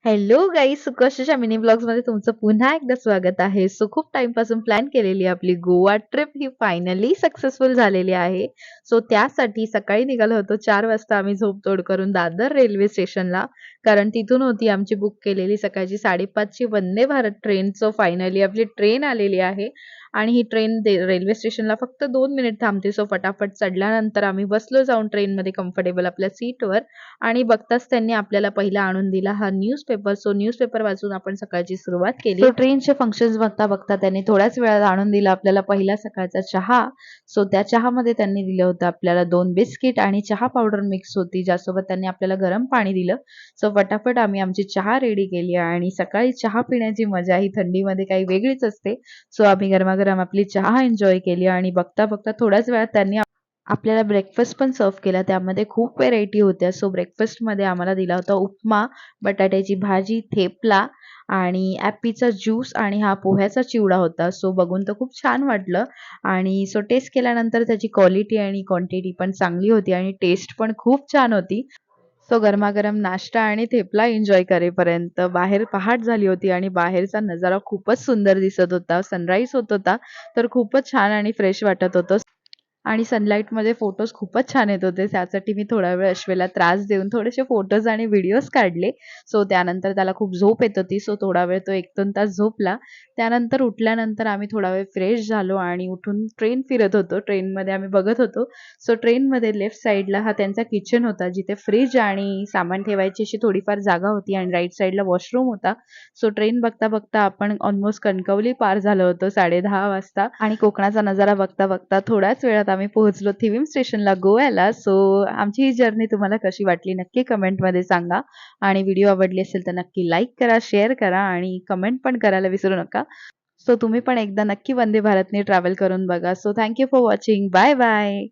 Hello guys, सुकर्षच्या mini blogs मध्ये तुमचं पुन्हा एकदा स्वागत आहे. खूप टाइम पासून प्लॅन केलेली आपली गोवा ट्रिप ही फायनली सक्सेसफुल झालेली आहे. त्यासाठी सकाळी निघालो होतो 4 वाजता आम्ही झोपतोड करून दादर रेल्वे स्टेशनला. कारण तिथून होती आमची बुक केलेली सकाळची 5:30 ची वंदे भारत ट्रेन. फायनली आपली ट्रेन आलेली आहे आणि ही ट्रेन रेल्वे स्टेशनला फक्त 2 मिनिट थांबते. फटाफट चढल्यानंतर आम्ही बसलो जाऊन ट्रेनमध्ये कम्फर्टेबल आपल्या सीटवर. आणि बघताच त्यांनी आपल्याला पहिला आणून दिला हा न्यूजपेपर. न्यूजपेपर वाचून आपण सकाळची सुरुवात केली. ट्रेनचे फंक्शन्स बघता बघता त्यांनी थोड्याच वेळात आणून दिला आपल्याला पहिला सकाळचा चहा. त्या चहामध्ये त्यांनी दिलं होतं आपल्याला 2 बिस्किट आणि चहा पावडर मिक्स होती, ज्यासोबत त्यांनी आपल्याला गरम पाणी दिलं. फटाफट आम्ही आमची चहा रेडी केली आणि सकाळी चहा पिण्याची मजा ही थंडीमध्ये काही वेगळीच असते. आम्ही गरमागरम आपली चहा एन्जॉय केली आणि बघता बघता थोड्याच वेळात त्यांनी आपल्याला ब्रेकफास्ट पण सर्व केला. त्यामध्ये खूप व्हेरायटी होत्या. ब्रेकफास्टमध्ये आम्हाला दिला होता उपमा, बटाट्याची भाजी, थेपला आणि ॲपीचा ज्यूस आणि हा पोह्याचा चिवडा होता. बघून तर खूप छान वाटलं आणि टेस्ट केल्यानंतर त्याची क्वालिटी आणि क्वांटिटी पण चांगली होती आणि टेस्ट पण खूप छान होती. गरमागरम नाश्ता आणि थेपला एन्जॉय करेपर्यंत बाहेर पहाट झाली होती आणि बाहेरचा नजारा खूपच सुंदर दिसत होता. सनराईज होत होता, तर खूपच छान आणि फ्रेश वाटत होतं. आणि सनलाईटमध्ये फोटोज खूपच छान येत होते. त्यासाठी मी थोडा वेळ अश्वेला त्रास देऊन थोडेसे फोटोज आणि व्हिडिओज काढले. त्यानंतर त्याला खूप झोप येत होती. थोडा वेळ तो 1-2 तास झोपला. त्यानंतर उठल्यानंतर आम्ही थोडा वेळ फ्रेश झालो आणि उठून ट्रेन फिरत होतो. ट्रेनमध्ये आम्ही बघत होतो. ट्रेनमध्ये लेफ्ट साईडला हा त्यांचा किचन होता, जिथे फ्रीज आणि सामान ठेवायची अशी थोडीफार जागा होती आणि राईट साईडला वॉशरूम होता. ट्रेन बघता बघता आपण ऑलमोस्ट कणकवली पार झालो होतो 10:30 वाजता आणि कोकणाचा नजारा बघता बघता थोड्याच वेळात आम्ही पोहोचलो थिविम स्टेशनला गोव्याला. आमची ही जर्नी तुम्हाला कशी वाटली नक्की कमेंटमध्ये सांगा आणि व्हिडिओ आवडली असेल तर नक्की लाईक करा, शेअर करा आणि कमेंट पण करायला विसरू नका. तुम्ही पण एकदा नक्की वंदे भारतने ट्रॅव्हल करून बघा. Thank you for watching. Bye bye.